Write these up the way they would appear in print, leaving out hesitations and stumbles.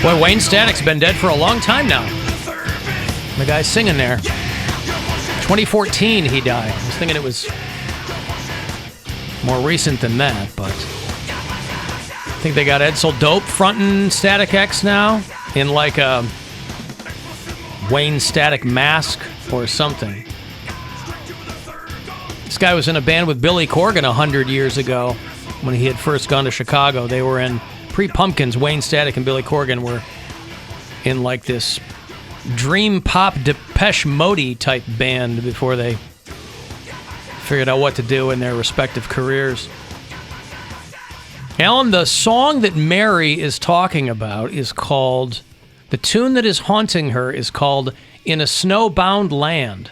Boy, Wayne Static's been dead for a long time now. The guy's singing there. 2014 he died. I was thinking it was more recent than that, but I think they got Edsel Dope fronting Static X now in like a Wayne Static mask or something. This guy was in a band with Billy Corgan 100 years ago when he had first gone to Chicago. They were in pre-Pumpkins. Wayne Static and Billy Corgan were in like this dream pop Depeche Mode type band before they figured out what to do in their respective careers. Alan, the song that Mary is talking about is called, the tune that is haunting her is called In a Snowbound Land.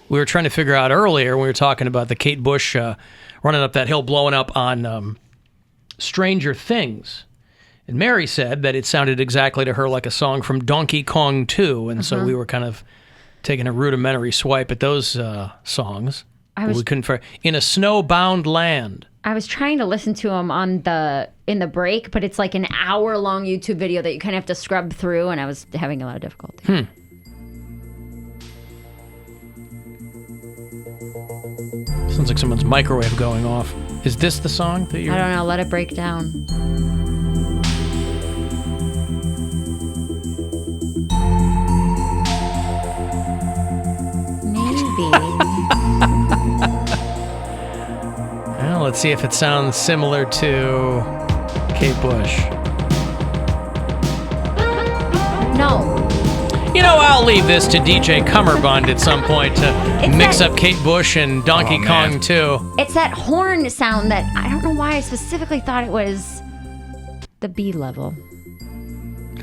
We were trying to figure out earlier when we were talking about the Kate Bush running up that hill, blowing up on Stranger Things. And Mary said that it sounded exactly to her like a song from Donkey Kong 2, and so we were kind of taking a rudimentary swipe at those songs. We couldn't In a Snowbound Land. I was trying to listen to them in the break, but it's like an hour-long YouTube video that you kind of have to scrub through, and I was having a lot of difficulty. Sounds like someone's microwave going off. Is this the song that you're... I don't know. Let it break down. Well, let's see if it sounds similar to Kate Bush. No. You know, I'll leave this to DJ Cummerbund at some point to mix up Kate Bush and Donkey Kong 2. It's that horn sound that I don't know why I specifically thought it was the B level.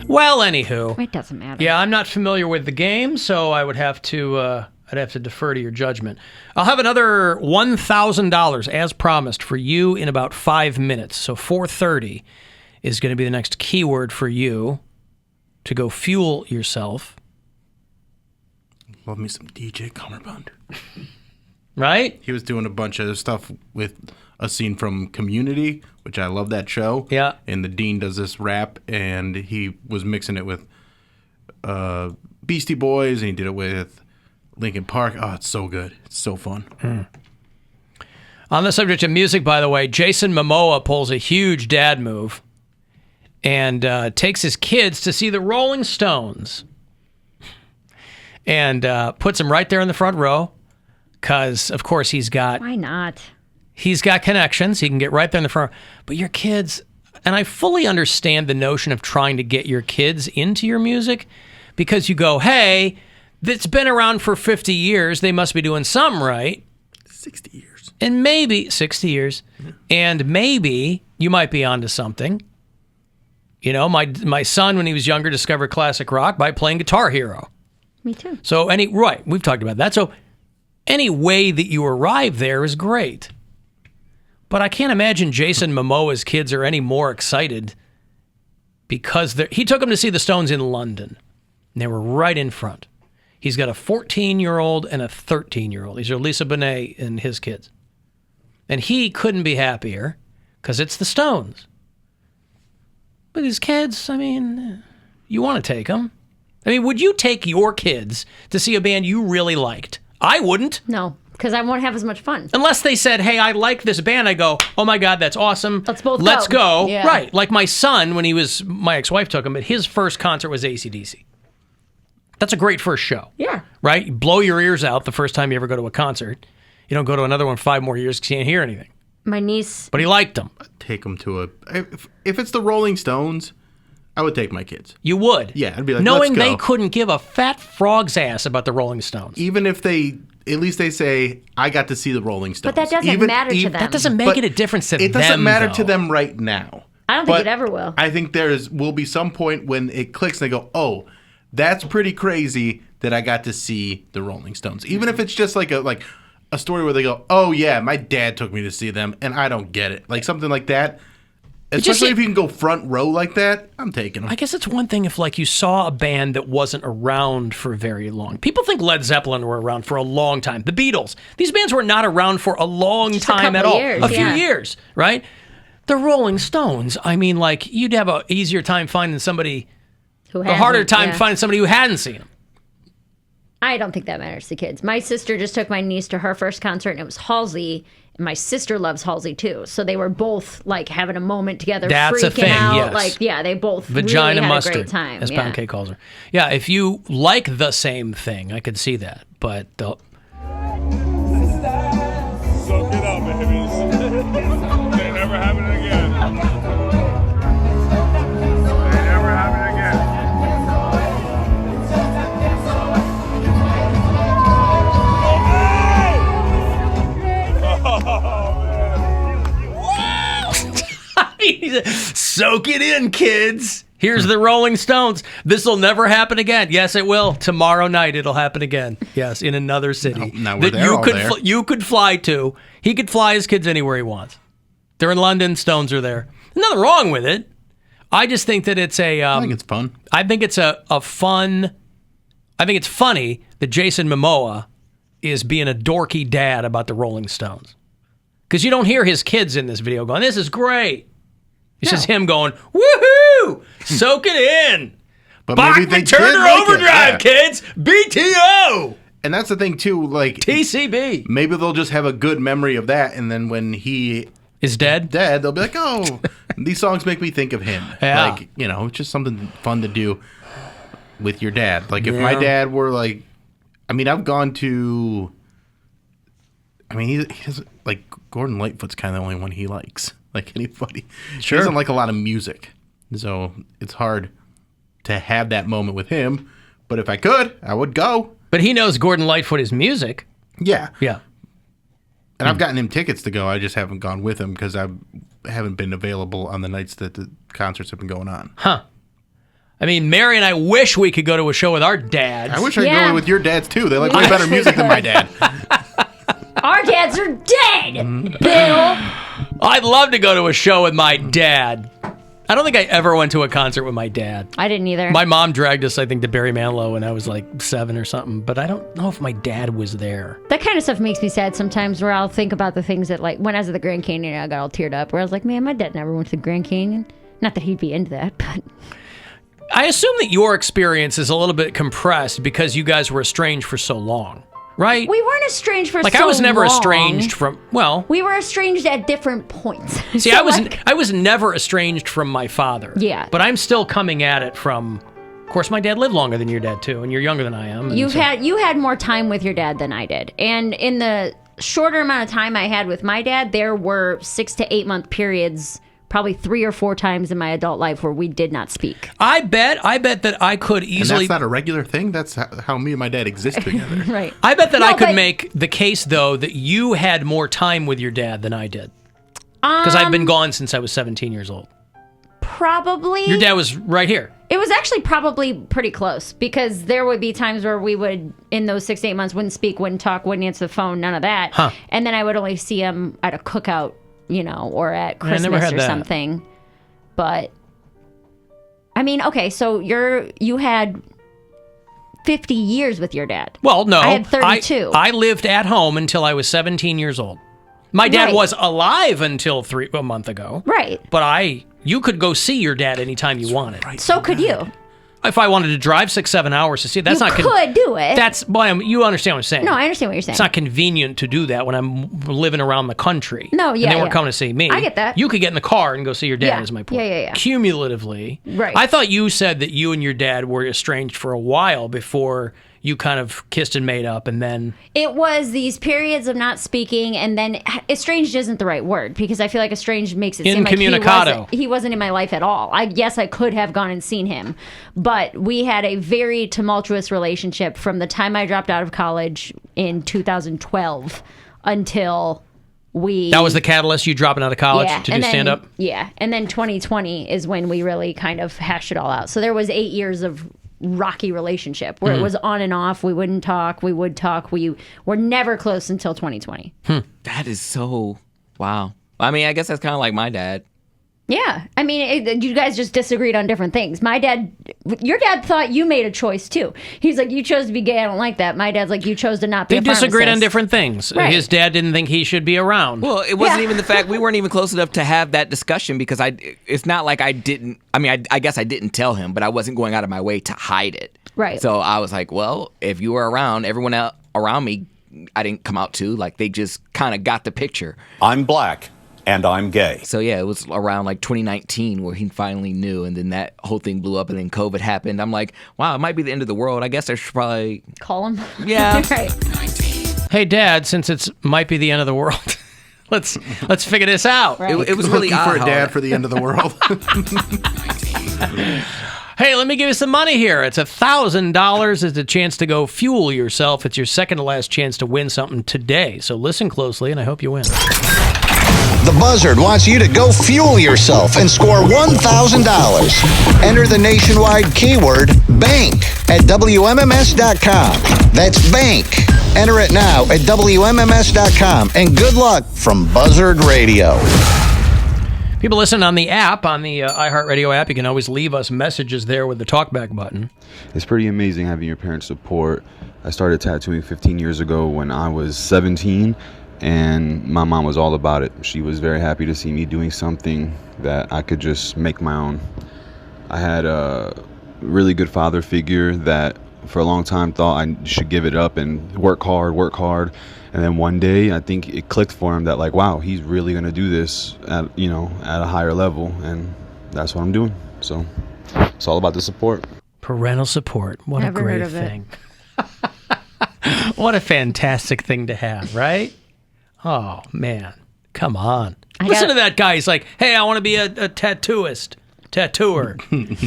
Well, anywho. It doesn't matter. Yeah, I'm not familiar with the game, so I would have to... I'd have to defer to your judgment. I'll have another $1,000 as promised for you in about 5 minutes. So 4:30 is going to be the next keyword for you to go fuel yourself. Love me some DJ Cummerbund. Right? He was doing a bunch of stuff with a scene from Community, which I love that show. Yeah. And the Dean does this rap, and he was mixing it with Beastie Boys, and he did it with Linkin Park. Oh, it's so good. It's so fun. On the subject of music, by the way, Jason Momoa pulls a huge dad move and takes his kids to see the Rolling Stones and puts them right there in the front row because, of course, he's got... Why not? He's got connections. He can get right there in the front. But your kids... And I fully understand the notion of trying to get your kids into your music because you go, hey... That's been around for 50 years. They must be doing something right. 60 years. And maybe 60 years. Yeah. And maybe you might be onto something. You know, my son, when he was younger, discovered classic rock by playing Guitar Hero. Me too. So right, we've talked about that. So any way that you arrive there is great. But I can't imagine Jason Momoa's kids are any more excited because he took them to see the Stones in London. And they were right in front. He's got a 14-year-old and a 13-year-old. These are Lisa Bonet and his kids. And he couldn't be happier because it's the Stones. But his kids, I mean, you want to take them. I mean, would you take your kids to see a band you really liked? I wouldn't. No, because I won't have as much fun. Unless they said, hey, I like this band. I go, oh my God, that's awesome. Let's go. Yeah. Right. Like my son, when my ex-wife took him, but his first concert was AC/DC. That's a great first show. Yeah. Right? You blow your ears out the first time you ever go to a concert. You don't go to another one 5 more years because you can't hear anything. My niece... But he liked them. I'd take them to if it's the Rolling Stones, I would take my kids. You would? Yeah. I'd be like, knowing let's go. They couldn't give a fat frog's ass about the Rolling Stones. Even if at least they say, I got to see the Rolling Stones. But that doesn't matter to them. That doesn't make it a difference to them, It doesn't matter to them right now. I don't think it ever will. I think will be some point when it clicks and they go, oh, that's pretty crazy that I got to see the Rolling Stones. Even if it's just like a story where they go, oh yeah, my dad took me to see them and I don't get it. Like something like that. Especially if you can go front row like that, I'm taking them. I guess it's one thing if you saw a band that wasn't around for very long. People think Led Zeppelin were around for a long time. The Beatles. These bands were not around for a long time at all. Years, a few years, right? The Rolling Stones, I mean, you'd have an easier time finding somebody Who the harder hasn't, time yeah. finding somebody who hadn't seen him. I don't think that matters to kids. My sister just took my niece to her first concert, and it was Halsey. And my sister loves Halsey too, so they were both like having a moment together, That's freaking a thing, out. yes. Like, yeah, they both Vagina really had mustard, a great time. as yeah. Poundcake calls her. Yeah, if you like the same thing, I could see that. But Soak it up, babies. They never happen again. They never happen again. soak it in, kids. Here's the Rolling Stones. This will never happen again. Yes, it will. Tomorrow night, it'll happen again. Yes, in another city Now we're there all there. You could fly to. He could fly his kids anywhere he wants. They're in London. Stones are there. Nothing wrong with it. I just think that it's a. I think it's fun. I think it's a fun. I think it's funny that Jason Momoa is being a dorky dad about the Rolling Stones, because you don't hear his kids in this video going, "This is great." It's just him going, "Woohoo! Soak it in." But Bachman maybe they Turner did like it, Overdrive, yeah. kids. BTO. And that's the thing too. Like TCB maybe they'll just have a good memory of that, and then when he is dead. they'll be like, "Oh, these songs make me think of him." Yeah. Like, it's just something fun to do with your dad. Like if my dad were like, I've gone to. He doesn't like Gordon Lightfoot's kind of the only one he likes. Like anybody, Sure. He doesn't like a lot of music, so it's hard to have that moment with him. But if I could, I would go. But he knows Gordon Lightfoot is music. Yeah, Yeah. and I've gotten him tickets to go. I just haven't gone with him because I haven't been available on the nights that the concerts have been going on. Huh. Mary and I wish we could go to a show with our dads. I wish I could Yeah. go with your dads too. They like way better music than my dad. Our dads are dead, Bill. I'd love to go to a show with my dad. I don't think I ever went to a concert with my dad. I didn't either. My mom dragged us, I think, to Barry Manilow when I was like 7 or something, but I don't know if my dad was there. That kind of stuff makes me sad sometimes, where I'll think about the things that, like, when I was at the Grand Canyon, I got all teared up, where I was like, man, my dad never went to the Grand Canyon. Not that he'd be into that, but... I assume that your experience is a little bit compressed because you guys were estranged for so long, right? We weren't estranged for like so long. I was never estranged from, well... We were estranged at different points. See, So, I was never estranged from my father. Yeah. But I'm still coming at it from... Of course, my dad lived longer than your dad, too, and you're younger than I am. You had more time with your dad than I did. And in the shorter amount of time I had with my dad, there were 6 to 8 month periods, probably 3 or 4 times in my adult life, where we did not speak. I bet that I could And easily... that's not a regular thing. That's how me and my dad exist together. Right. I bet that No, I could but- make the case, though, that you had more time with your dad than I did. Because I've been gone since I was 17 years old. Probably. Your dad was right here. It was actually probably pretty close, because there would be times where we would, in those 6 to 8 months, wouldn't speak, wouldn't talk, wouldn't answer the phone, none of that. Huh. And then I would only see him at a cookout, or at I never Christmas had or that. something. But okay, so you had 50 years with your dad. Well, no. I had 32. I lived at home until I was 17 years old. My dad Right. was alive until a month ago. Right. But you could go see your dad anytime you wanted. So could you. If I wanted to drive 6-7 hours to see, that's You not could do it. That's you understand what I'm saying. No, I understand what you're saying. It's not convenient to do that when I'm living around the country. No, yeah, And they were yeah. coming to see me. I get that. You could get in the car and go see your dad, Yeah. is my point. Yeah. Cumulatively. Right. I thought you said that you and your dad were estranged for a while before you kind of kissed and made up, and then... It was these periods of not speaking, and then estranged isn't the right word, because I feel like estranged makes it seem like Incommunicado. he wasn't in my life at all. Yes, I could have gone and seen him, but we had a very tumultuous relationship from the time I dropped out of college in 2012 until we... That was the catalyst, you dropping out of college to do and then, stand-up? Yeah, and then 2020 is when we really kind of hashed it all out. So there was 8 years of rocky relationship where it was on and off. We wouldn't talk. We would talk. We were never close until 2020. That is so wow. I mean, I guess that's kind of like my dad. Yeah. I mean, you guys just disagreed on different things. Your dad thought you made a choice too. He's like, you chose to be gay. I don't like that. My dad's like, you chose to not be a pharmacist. They disagreed on different things. Right. His dad didn't think he should be around. Well, it wasn't even the fact we weren't even close enough to have that discussion because it's not like I didn't. I mean, I guess I didn't tell him, but I wasn't going out of my way to hide it. Right. So I was like, well, if you were around, everyone else around me, I didn't come out to. Like, they just kind of got the picture. I'm black. And I'm gay. So, yeah, it was around like 2019 where he finally knew, and then that whole thing blew up, and then COVID happened. I'm like, wow, it might be the end of the world. I guess I should probably... Call him? Yeah. Right. Hey, Dad, since it might be the end of the world, let's figure this out. Right. It was really Looking odd. for a how dad that- for the end of the world. Hey, let me give you some money here. It's $1,000. It's a chance to go fuel yourself. It's your second to last chance to win something today. So listen closely, and I hope you win. The Buzzard wants you to go fuel yourself and score $1,000. Enter the nationwide keyword BANK at WMMS.com. That's BANK. Enter it now at WMMS.com. And good luck from Buzzard Radio. People listen on the app, on the iHeartRadio app. You can always leave us messages there with the talkback button. It's pretty amazing having your parents' support. I started tattooing 15 years ago when I was 17, and my mom was all about it. She was very happy to see me doing something that I could just make my own. I had a really good father figure that for a long time thought I should give it up and work hard. And then one day, I think it clicked for him that, like, wow, he's really going to do this at a higher level. And that's what I'm doing. So it's all about the support. Parental support. What Never a great heard of it. thing. What a fantastic thing to have, right? Oh, man. Come on. Listen to that guy. He's like, hey, I want to be a tattooer.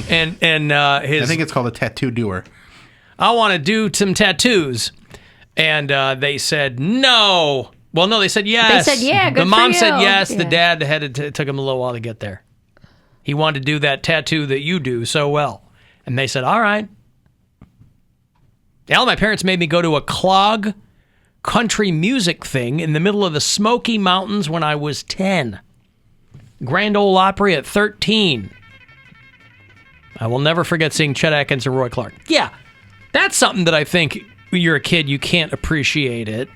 and his... I think it's called a tattoo doer. I want to do some tattoos. And they said no. Well, no, they said yes. They said, yeah, good The mom for said you. yes. The Yeah. dad took him a little while to get there. He wanted to do that tattoo that you do so well. And they said, all right. Now, my parents made me go to a clog country music thing in the middle of the Smoky Mountains when I was 10. Grand Ole Opry at 13. I will never forget seeing Chet Atkins and Roy Clark. Yeah, that's something that I think when you're a kid, you can't appreciate it.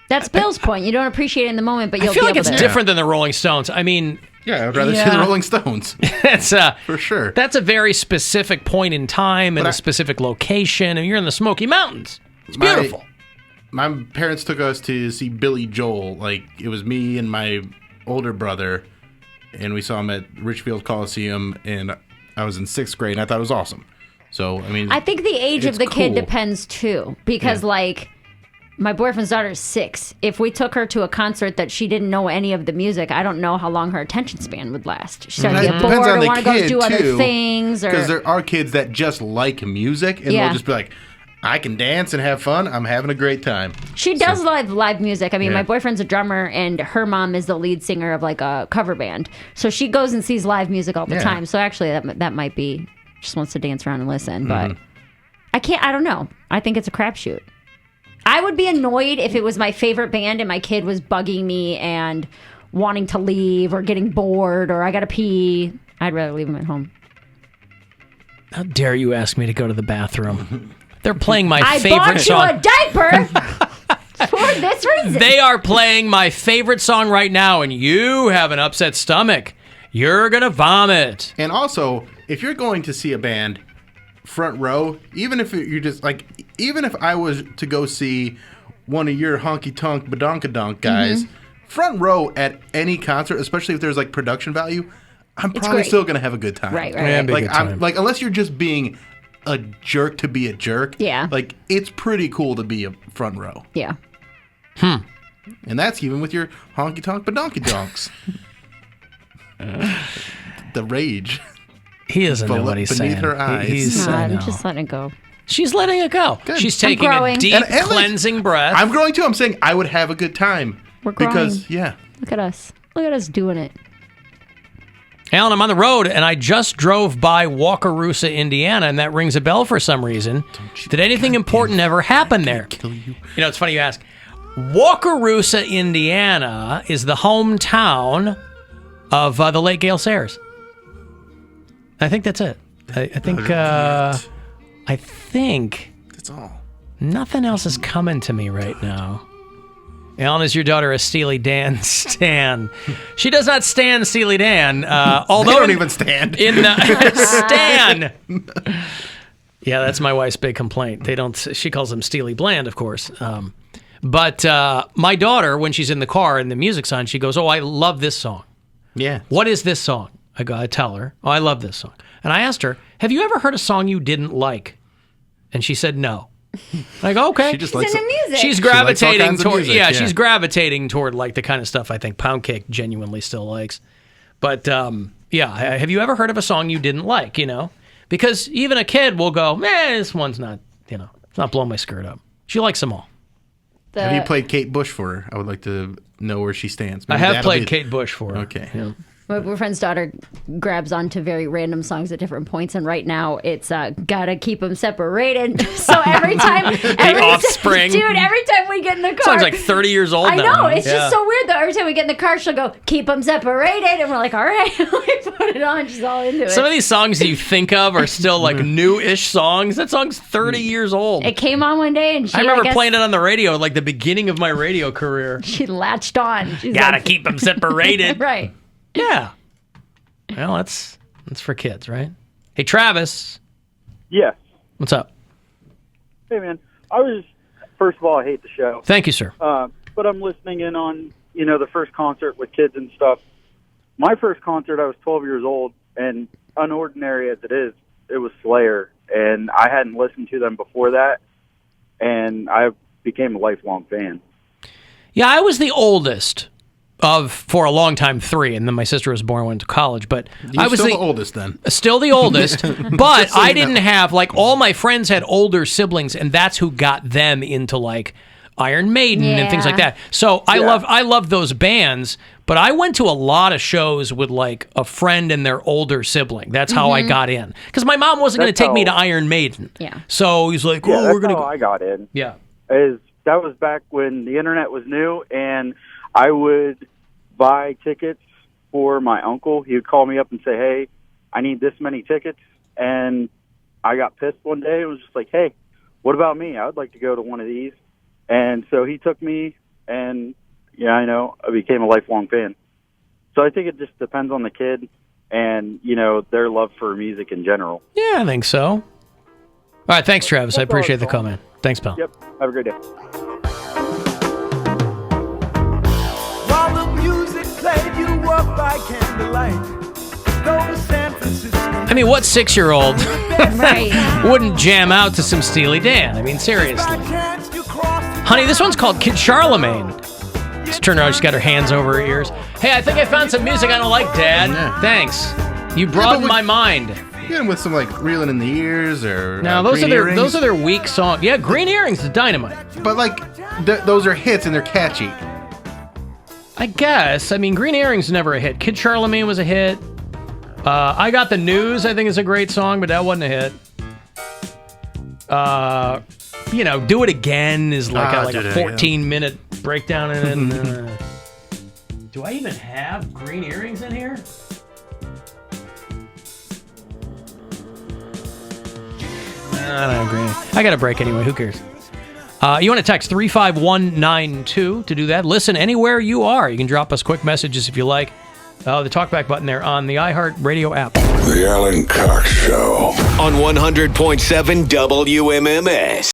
That's Bill's point. You don't appreciate it in the moment, but you'll I feel be like able it's to. different than the Rolling Stones. I mean, Yeah, I'd rather see the Rolling Stones. that's For sure. That's a very specific point in time and a specific location, and you're in the Smoky Mountains. It's beautiful. My parents took us to see Billy Joel. Like, it was me and my older brother, and we saw him at Richfield Coliseum, and I was in 6th grade, and I thought it was awesome. So, I mean... I think the age of it's the kid cool. depends, too. Because, like, my boyfriend's daughter is 6. If we took her to a concert that she didn't know any of the music, I don't know how long her attention span would last. She's going to It get depends bored on or the want to go kid, do other too, things. Because Or there are kids that just like music, and Yeah. they'll just be like, I can dance and have fun. I'm having a great time. She does love live music. I mean, Yeah. my boyfriend's a drummer, and her mom is the lead singer of, like, a cover band. So she goes and sees live music all the Yeah. time. So actually, that might be... Just wants to dance around and listen. But Mm-hmm. I don't know. I think it's a crapshoot. I would be annoyed if it was my favorite band and my kid was bugging me and wanting to leave or getting bored or I gotta pee. I'd rather leave them at home. How dare you ask me to go to the bathroom? They're playing my I favorite bought song. you a diaper for this reason. They are playing my favorite song right now, and you have an upset stomach. You're going to vomit. And also, if you're going to see a band front row, even if you're just like, even if I was to go see one of your honky tonk badonkadonk guys, front row at any concert, especially if there's like production value, I'm probably great. still gonna have a good time. Right. Yeah, it'd be a Like good time. I'm like, unless you're just being a jerk to be a jerk. Yeah. Like it's pretty cool to be a front row, Yeah. and that's even with your honky tonk badonkadonks. The rage. He doesn't know what he's Beneath saying. her eyes. He's, I I'm know. just letting it go. She's letting it go. She's taking a growing. deep, And like, cleansing breath. I'm growing too. I'm saying I would have a good time. We're growing. Because yeah. Look at us. Look at us doing it. Alan, I'm on the road, and I just drove by Wakarusa, Indiana, and that rings a bell for some reason. Did anything important ever happen there? Kill you. You know, it's funny you ask. Waukerusa, Indiana is the hometown of the late Gale Sayers. I think that's it. I think That's all. nothing else is coming to me right now. Alan, is your daughter a Steely Dan stan? She does not stan Steely Dan. Although They don't even stand. Stan. Yeah, that's my wife's big complaint. They don't. She calls them Steely Bland, of course. But my daughter, when she's in the car and the music's on, she goes, "Oh, I love this song." Yeah. What is this song? I tell her, "Oh, I love this song." And I asked her, "Have you ever heard a song you didn't like?" And she said, "No." I go, "Okay." She just He's likes into music. She's likes all gravitating kinds of toward music, yeah, yeah. she's gravitating toward like the kind of stuff I think Poundcake genuinely still likes. But yeah, have you ever heard of a song you didn't like, you know? Because even a kid will go, this one's not, it's not blowing my skirt up. She likes them all. Have you played Kate Bush for her? I would like to know where she stands. I Maybe have that'll played be- Kate Bush for her. Okay. Yeah. My friend's daughter grabs onto very random songs at different points, and right now it's "Gotta Keep 'Em Separated." So every time, Offspring. dude, every time we get in the car, Song's like 30 years old I now. know, it's Yeah. just so weird though. Every time we get in the car, she'll go, "Keep 'em separated," and we're like, "All right," we put it on. She's all into it. Some of these songs that you think of are still like new-ish songs. That song's 30 years old. It came on one day, and she, I remember guess, playing it on the radio at like the beginning of my radio career. She latched on. She's Gotta like, keep them separated. right. Yeah. Well, that's for kids, right? Hey, Travis. Yes. What's up? Hey, man. First of all, I hate the show. Thank you, sir. But I'm listening in on, the first concert with kids and stuff. My first concert, I was 12 years old, and unordinary as it is, it was Slayer. And I hadn't listened to them before that, and I became a lifelong fan. Yeah, I was the oldest for a long time, 3, and then my sister was born, went to college. But You're I was still the oldest then. Still the oldest, but so I you didn't know. have, like, all my friends had older siblings, and that's who got them into, like, Iron Maiden and things like Yeah. that. So I love those bands, but I went to a lot of shows with, like, a friend and their older sibling. That's how I got in. Because my mom wasn't going to That's take me to how- Iron Maiden. Yeah. So he's like, Yeah, oh, that's we're going how to I got in. Yeah. That was back when the internet was new, and I would buy tickets for my uncle. He would call me up and say, "Hey, I need this many tickets." And I got pissed one day and was just like, "Hey, what about me? I would like to go to one of these." And so he took me, and I became a lifelong fan. So I think it just depends on the kid and, their love for music in general. Yeah, I think so. All right, thanks, Travis. I appreciate the call, man. Thanks, pal. Yep. Have a great day. While the music played, you walk by candlelight. Go to San Francisco. I mean, what 6-year-old Right. wouldn't jam out to some Steely Dan? I mean, seriously. Chance you cross the Honey, this one's called Kid Charlemagne. Just turned around, she's got her hands over her ears. Hey, I think I found some music I don't like, Dad. Yeah. Thanks. You broadened my mind. Yeah, with some like reeling in the ears or Now those are their weak songs. Yeah, Green Earrings is dynamite. But like those are hits and they're catchy. I guess. I mean, Green Earrings is never a hit. Kid Charlemagne was a hit. I Got the News, I think, is a great song, but that wasn't a hit. Do It Again is like a Do It 14-minute breakdown in it. Do I even have Green Earrings in here? I don't have Green Earrings. I got a break anyway. Who cares? You want to text 35192 to do that. Listen anywhere you are. You can drop us quick messages if you like. The talkback button there on the iHeart Radio app. The Alan Cox Show. On 100.7 WMMS.